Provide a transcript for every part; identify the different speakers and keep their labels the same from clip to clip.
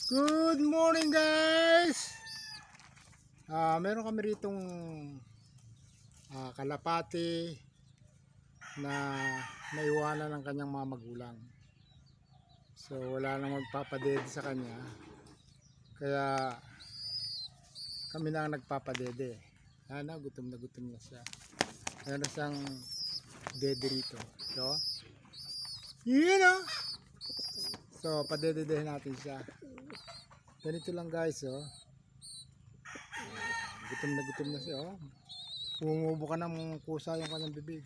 Speaker 1: Good morning guys! Meron kami ritong kalapati na naiwanan ng kanyang mga magulang. So wala nang magpapadede sa kanya. Kaya kami na ang nagpapadede. Gutom na siya. Meron siyang dede rito. So, yun o! So, padededehin natin siya. Ganito lang guys, oh. Gutom na siya, oh. Umubo ka ng kusa yung kanyang bibig.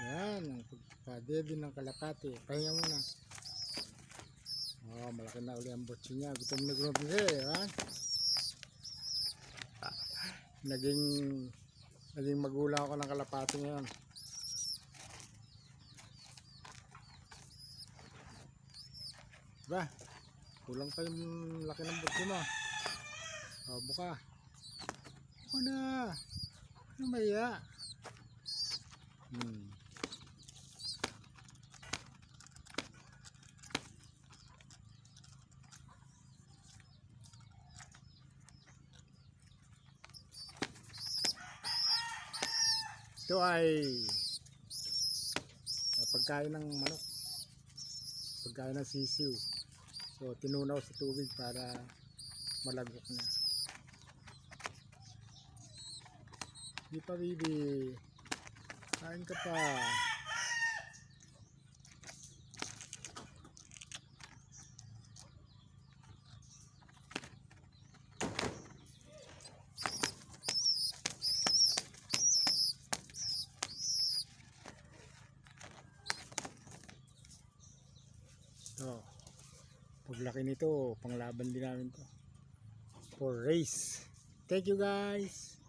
Speaker 1: Yan, ang pagpadede ng kalapati. Pahinga muna. Oh, malaki na uli ang botso niya. Gutom na siya, ha? Naging magulang ako ng kalapati ngayon. Ba, kulang pa yung laki ng botso mo. Oh, buka. Ano na? Ano maya? Ito ay pagkain ng manok, pagkain ng sisiw. So tinunaw sa tubig para malagok na. Di pa bibi, kain ka pa. So, paglaki nito, panglaban din namin to for race. Thank you guys.